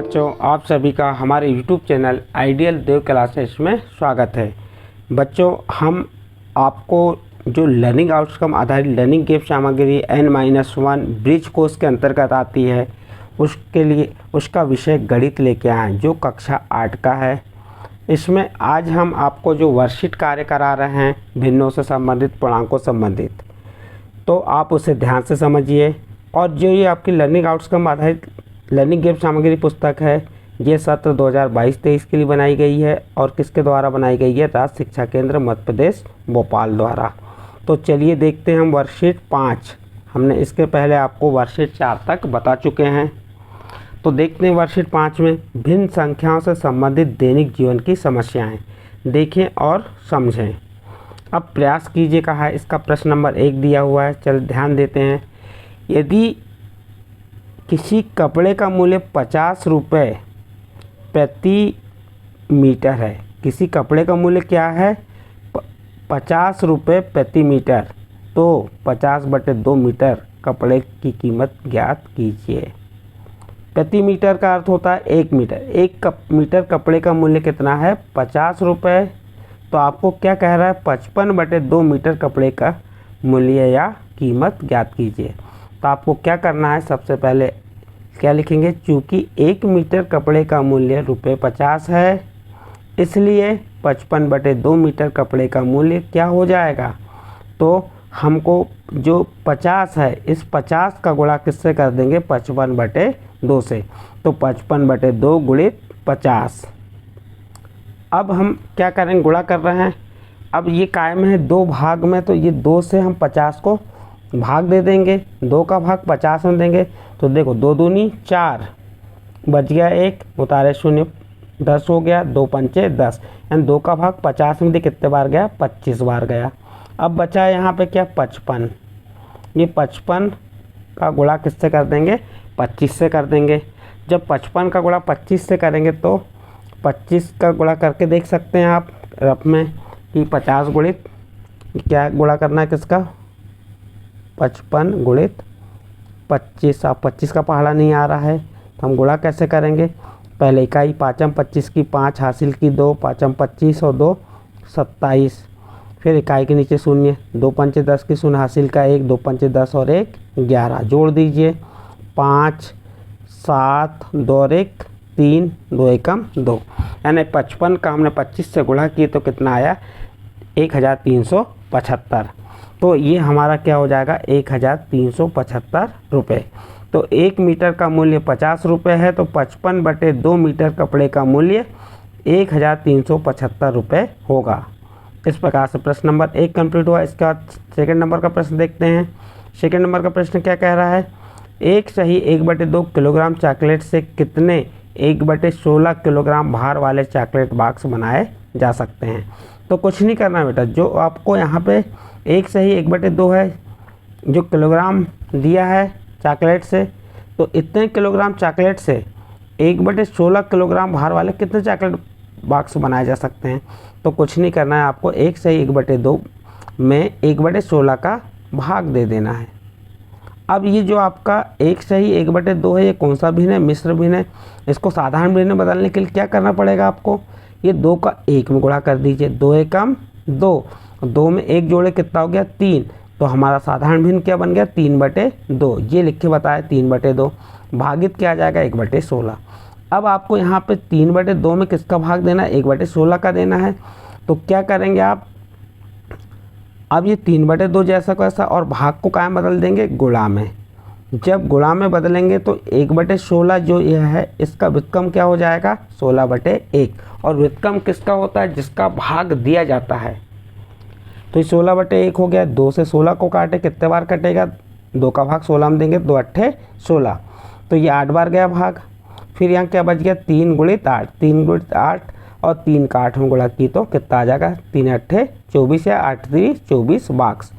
बच्चों, आप सभी का हमारे YouTube चैनल आइडियल देव क्लासेस में स्वागत है। बच्चों, हम आपको जो लर्निंग आउटकम आधारित लर्निंग गेम सामग्री N-1 ब्रिज कोर्स के अंतर्गत आती है, उसके लिए उसका विषय गणित लेके आए हैं जो कक्षा 8 का है। इसमें आज हम आपको जो वर्कशीट कार्य करा रहे हैं भिन्नों से संबंधित, पूर्णांकों संबंधित, तो आप उसे ध्यान से समझिए। और जो ये आपकी लर्निंग आउटकम आधारित लर्निंग गेम सामग्री पुस्तक है, ये सत्र 2022-23 के लिए बनाई गई है और किसके द्वारा बनाई गई है? राज्य शिक्षा केंद्र मध्य प्रदेश भोपाल द्वारा। तो चलिए देखते हैं हम वर्कशीट 5। हमने इसके पहले आपको वर्कशीट 4 तक बता चुके हैं। तो देखते हैं वर्कशीट 5 में भिन्न संख्याओं से संबंधित दैनिक जीवन की समस्याएं देखें और समझें। अब प्रयास कीजिए कहा है। इसका प्रश्न नंबर 1 दिया हुआ है, चल ध्यान देते हैं। यदि किसी कपड़े का मूल्य 50 रुपये प्रति मीटर है, किसी कपड़े का मूल्य क्या है? 50 रुपये प्रति मीटर, तो 50/2 मीटर कपड़े की कीमत ज्ञात कीजिए। प्रति मीटर का अर्थ होता है 1 मीटर। मीटर कपड़े का मूल्य कितना है? 50 रुपये। तो आपको क्या कह रहा है? 55/2 मीटर कपड़े का मूल्य या कीमत ज्ञात कीजिए। तो आपको क्या करना है? सबसे पहले क्या लिखेंगे? चूँकि 1 मीटर कपड़े का मूल्य ₹50 है, इसलिए 55/2 मीटर कपड़े का मूल्य क्या हो जाएगा? तो हमको जो 50 है, इस 50 का गुणा किससे कर देंगे? 55/2 से। तो 55/2 गुणित 50। अब हम क्या करेंगे? गुणा कर रहे हैं। अब ये कायम है 2 भाग में, तो ये 2 से हम 50 को भाग दे देंगे। 2 का भाग 50 में देंगे तो देखो 2 दूनी 4, बच गया 1, उतारे 0, 10 हो गया। 2 पंचे 10, यानी 2 का भाग 50 में दे कितने बार गया? 25 बार गया। अब बचा है यहाँ पे क्या? 55। ये 55 का गुणा किससे कर देंगे? 25 से कर देंगे। जब 55 का गुणा 25 से करेंगे तो 25 का गुणा करके देख सकते हैं आप रफ में कि 50 गुणित क्या गुणा करना है किसका? 55 गुणित 25। अब 25 का पहाड़ा नहीं आ रहा है तो हम गुणा कैसे करेंगे? पहले इकाई 5 25 की 5 हासिल की 2, 5 25 और 2 27। फिर इकाई के नीचे शून्य, 2 पंचे 10 की शून्य हासिल का 1, 2 पंचे 10 और 1 11। जोड़ दीजिए 5 7 2 और 1 3, 2 एकम 2, यानी 55 का हमने 25 से गुणा किए तो कितना आया? 1375। तो ये हमारा क्या हो जाएगा? 1375 रुपये। तो 1 मीटर का मूल्य 50 रुपये है, तो 55/2 मीटर कपड़े का मूल्य 1375 रुपये होगा। इस प्रकार से प्रश्न नंबर 1 कंप्लीट हुआ। इसके बाद सेकंड नंबर का प्रश्न देखते हैं। सेकंड नंबर का प्रश्न क्या कह रहा है? एक सही 1/2 किलोग्राम चॉकलेट से कितने 1/16 किलोग्राम भार वाले चॉकलेट बॉक्स बनाए जा सकते हैं? तो कुछ नहीं करना बेटा, जो आपको यहाँ पे एक सही 1/2 है जो किलोग्राम दिया है चॉकलेट से, तो इतने किलोग्राम चॉकलेट से 1/16 किलोग्राम भार वाले कितने चॉकलेट बॉक्स बनाए जा सकते हैं? तो कुछ नहीं करना है, आपको एक सही 1/2 में 1/16 का भाग दे देना है। अब ये जो आपका एक सही 1/2 है, ये कौन सा भिन्न है? मिश्र भिन्न है। इसको साधारण भिन्न में बदलने के लिए क्या करना पड़ेगा आपको? ये 2 का 1 में गुणा कर दीजिए। 2 एकम 2, 2 में 1 जोड़े कितना हो गया? 3। तो हमारा साधारण भिन्न क्या बन गया? 3/2। ये लिख के बताया 3/2 भागित क्या आ जाएगा? 1/16। अब आपको यहाँ पे 3/2 में किसका भाग देना है? 1/16 का देना है। तो क्या करेंगे आप? अब ये 3/2 जैसा कैसा, और भाग को कायम बदल देंगे गुणा में। जब गुणा में बदलेंगे तो 1/16 जो यह है, इसका व्युत्क्रम क्या हो जाएगा? 16/1। और व्युत्क्रम किसका होता है? जिसका भाग दिया जाता है। तो ये 16/1 हो गया। 2 से 16 को काटे, कितने बार कटेगा? 2 का भाग 16 में देंगे, 2 8 16, तो ये 8 बार गया भाग। फिर यहाँ क्या बच गया? 3 गुणित 8, 3 गुणित 8 और 3 का 8 में गुणा की तो कितना आ जाएगा? 3 8 24 या 8 3 24 बॉक्स।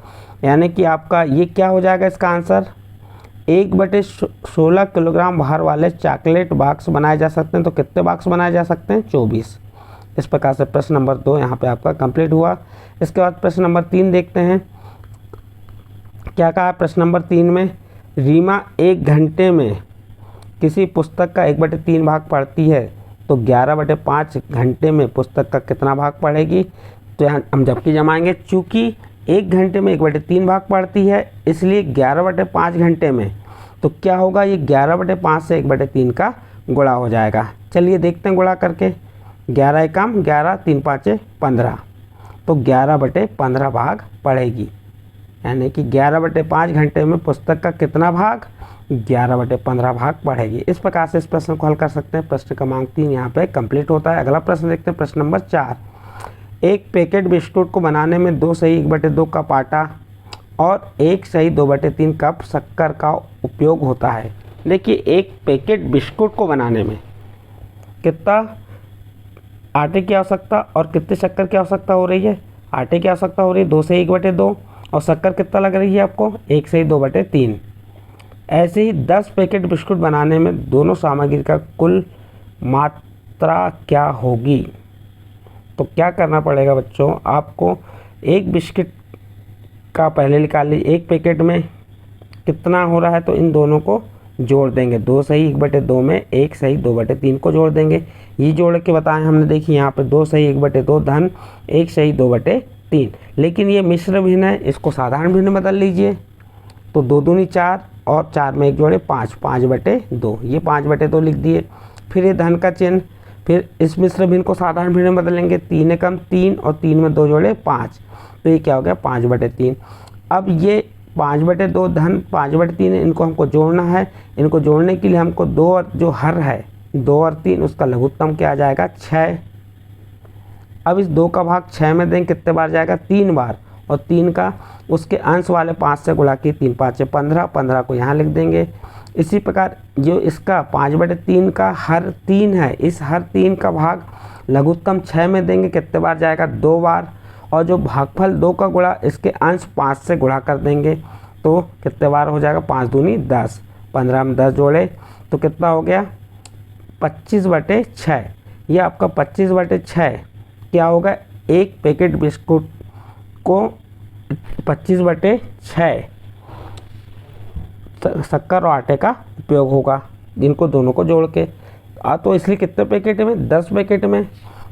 यानी कि आपका ये क्या हो जाएगा इसका आंसर? 1/16 किलोग्राम भार वाले चॉकलेट बॉक्स बनाए जा सकते हैं। तो कितने बॉक्स बनाए जा सकते हैं? 24। इस प्रकार से प्रश्न नंबर 2 यहाँ पे आपका कंप्लीट हुआ। इसके बाद प्रश्न नंबर 3 देखते हैं। क्या कहा प्रश्न नंबर 3 में? रीमा 1 घंटे में किसी पुस्तक का 1/3 भाग पढ़ती है तो 11/5 घंटे में पुस्तक का कितना भाग पढ़ेगी। तो यहाँ हम जबकि जमाएंगे, चूँकि 1 घंटे में 1/3 भाग पढ़ती है इसलिए 11/5 घंटे में, तो क्या होगा, ये 11/5 से 1/3 का गुणा हो जाएगा। चलिए देखते हैं गुणा करके। 11 एकम 11, 3 5 15, तो 11/15 भाग पढ़ेगी, यानी कि 11/5 घंटे में पुस्तक का कितना भाग, 11/15 भाग पढ़ेगी। इस प्रकार से इस प्रश्न को हल कर सकते हैं। प्रश्न क्रमांक 3 यहाँ पे कंप्लीट होता है। अगला प्रश्न देखते हैं, प्रश्न नंबर 4। एक पैकेट बिस्कुट को बनाने में 2 सही 1/2 कप आटा और 1 सही 2/3 कप शक्कर का उपयोग होता है। देखिए, एक पैकेट बिस्कुट को बनाने में कितना आटे की आवश्यकता और कितने शक्कर की आवश्यकता हो रही है। आटे की आवश्यकता हो रही है 2 सही 1/2 और शक्कर कितना लग रही है आपको, 1 सही 2/3। ऐसे ही 10 पैकेट बिस्कुट बनाने में दोनों सामग्री का कुल मात्रा क्या होगी। तो क्या करना पड़ेगा बच्चों, आपको एक बिस्किट का पहले निकाल लीजिए, एक पैकेट में कितना हो रहा है तो इन दोनों को जोड़ देंगे। 2 सही 1/2 में 1 सही 2/3 को जोड़ देंगे। ये जोड़ के बताएं हमने, देखिए यहाँ पे 2 सही 1/2 धन 1 सही 2/3। लेकिन ये मिश्र भिन्न है, इसको साधारण भिन्न बदल लीजिए। तो 2 दूनी 4 और 4 में 1 जोड़े 5, 5/2, ये 5/2 लिख दिए। फिर ये धन का चिन्ह, फिर इस मिश्र भिन्न को साधारण भिन्न में बदलेंगे। 3 एकम 3 और 3 में 2 जोड़े 5, तो ये क्या हो गया 5/3। अब ये 5/2 धन 5/3 इनको हमको जोड़ना है। इनको जोड़ने के लिए हमको 2 और जो हर है 2 और 3 उसका लघुत्तम क्या आ जाएगा 6। अब इस 2 का भाग 6 में देंगे, कितने बार जाएगा 3 बार, और 3 का उसके अंश वाले 5 से गुणा किए, 3 5 15, 15 को यहाँ लिख देंगे। इसी प्रकार जो इसका 5/3 का हर 3 है, इस हर 3 का भाग लघुत्तम 6 में देंगे, कितने बार जाएगा 2 बार, और जो भागफल 2 का गुणा इसके अंश 5 से गुणा कर देंगे, तो कितने बार हो जाएगा 5 दूनी 10, 15 में 10 जोड़े तो कितना हो गया 25/6। ये आपका 25/6 क्या होगा, एक पैकेट बिस्कुट को 25/6 शक्कर और आटे का उपयोग होगा, जिनको दोनों को जोड़ के। तो इसलिए कितने पैकेट में, 10 पैकेट में।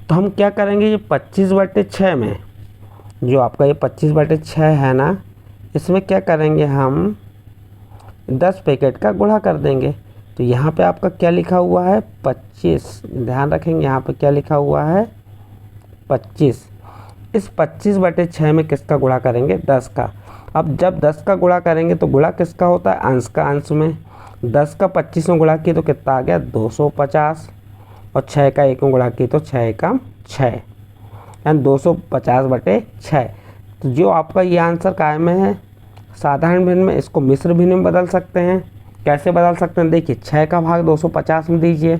तो हम क्या करेंगे, ये 25/6 में, जो आपका ये 25/6 है ना, इसमें क्या करेंगे हम 10 पैकेट का गुणा कर देंगे। तो यहाँ पे आपका क्या लिखा हुआ है 25, ध्यान रखेंगे यहाँ पे क्या लिखा हुआ है 25। इस 25/6 में किसका गुणा करेंगे 10 का। अब जब 10 का गुणा करेंगे तो गुणा किसका होता है, अंश का अंश में। 10 का 25 में गुणा किए तो कितना आ गया 250, और 6 का 1 में गुणा किए तो 6 एकम 6, यानी 250/6। तो जो आपका ये आंसर कायम में है, साधारण भिन्न में इसको मिश्र भिन्न में बदल सकते हैं। कैसे बदल सकते हैं, देखिए 6 का भाग 250 में दीजिए,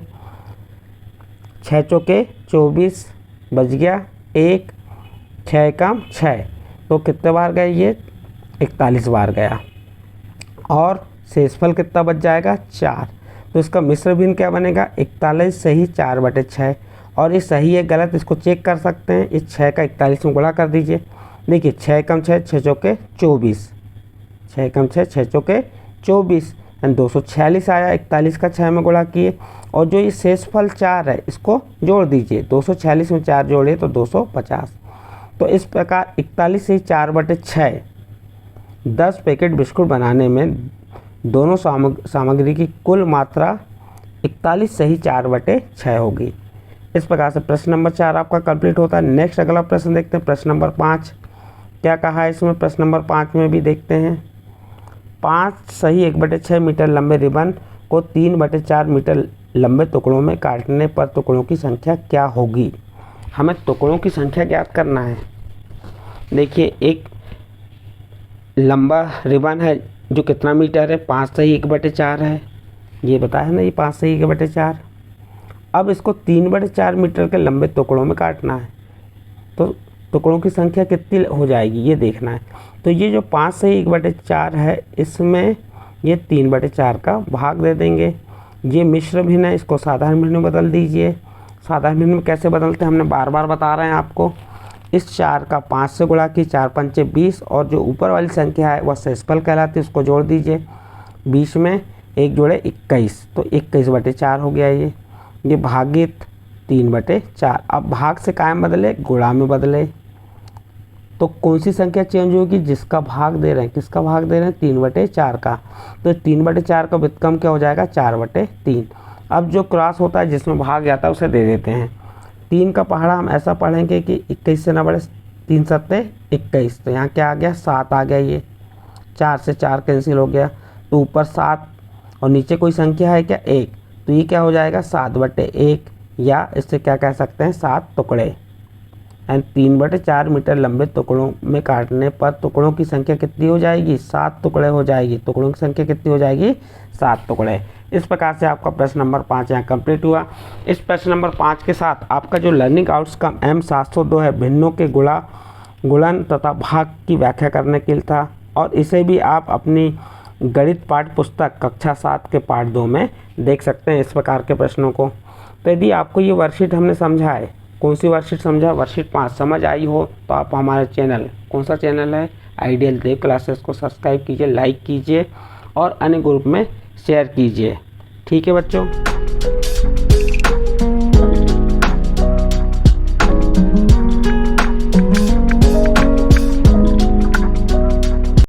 6 चौके 24 बच गया 1, 6 एकम 6, तो कितने बार गए ये 41 बार गया, और शेषफल कितना बच जाएगा 4। तो इसका मिश्र भिन्न क्या बनेगा 41 सही 4/6, और ये सही है गलत इसको चेक कर सकते हैं। इस 6 का 41 में गुणा कर दीजिए, देखिए 6 एकम 6, 6 चौके 24, 6 एकम 6, 6 चौके 24, यानी 246 आया। 41 का 6 में गुणा किए, और जो ये शेषफल 4 है इसको जोड़ दीजिए, 246 में 4 जोड़िए तो 250। तो इस प्रकार 41 से 4/6 10 पैकेट बिस्कुट बनाने में दोनों सामग्री की कुल मात्रा 41 सही 4/6 होगी। इस प्रकार से प्रश्न नंबर 4 आपका कंप्लीट होता है। नेक्स्ट अगला प्रश्न देखते हैं, प्रश्न नंबर 5 क्या कहा है इसमें। प्रश्न नंबर 5 में भी देखते हैं, 5 सही 1/6 मीटर लंबे रिबन को 3/4 मीटर लंबे टुकड़ों में काटने पर टुकड़ों की संख्या क्या होगी। हमें टुकड़ों की संख्या ज्ञात करना है। देखिए एक लंबा रिबन है जो कितना मीटर है, 5 सही 1/4 है, ये बताया ना, ये 5 सही 1/4। अब इसको 3/4 मीटर के लंबे टुकड़ों में काटना है, तो टुकड़ों की संख्या कितनी हो जाएगी ये देखना है। तो ये जो 5 सही 1/4 है, इसमें ये 3/4 का भाग दे देंगे। ये मिश्र भिन्न है, इसको साधारण भिन्न में बदल दीजिए। साधारण भिन्न में कैसे बदलते हैं हमने बार बार बता रहे हैं आपको। इस 4 का 5 से गुणा की 4 पंचे 20, और जो ऊपर वाली संख्या है वह शेषफल कहलाती है, उसको जोड़ दीजिए। 20 में 1 जोड़े 21, तो 21/4 हो गया ये भागित 3/4। अब भाग से कायम बदले, गुणा में बदले, तो कौन सी संख्या चेंज होगी? जिसका भाग दे रहे हैं, किसका भाग दे रहे हैं? 3/4 का। तो 3/4 का व्युत्क्रम क्या हो जाएगा? 4/3। अब जो क्रॉस होता है जिसमें भाग जाता है उसे दे देते हैं। 3 का पहाड़ा हम ऐसा पढ़ेंगे कि 21 से ना बढ़े, 3 सत्ते 21, तो यहाँ क्या आ गया? 7 आ गया। ये 4 से 4 कैंसिल हो गया, तो ऊपर 7 और नीचे कोई संख्या है क्या? 1, तो ये क्या हो जाएगा? 7/1, या इससे क्या कह सकते हैं? 7 टुकड़े। एंड 3/4 मीटर लंबे टुकड़ों में काटने पर टुकड़ों की संख्या कितनी हो जाएगी? 7 टुकड़े हो जाएगी। टुकड़ों की संख्या कितनी हो जाएगी? 7 टुकड़े। इस प्रकार से आपका प्रश्न नंबर 5 यहाँ कंप्लीट हुआ। इस प्रश्न नंबर 5 के साथ आपका जो लर्निंग आउटकम M702 है, भिन्नों के गुणन तथा भाग की व्याख्या करने के लिए था, और इसे भी आप अपनी गणित पाठ्य पुस्तक कक्षा 7 के पार्ट 2 में देख सकते हैं इस प्रकार के प्रश्नों को। तो यदि आपको ये वर्कशीट हमने समझा है, कौन सी वर्कशीट समझा? वर्कशीट 5 समझ आई हो तो आप हमारे चैनल, कौन सा चैनल है? आइडियल देव क्लासेस को सब्सक्राइब कीजिए, लाइक कीजिए और अन्य ग्रुप में शेयर कीजिए। ठीक है बच्चों।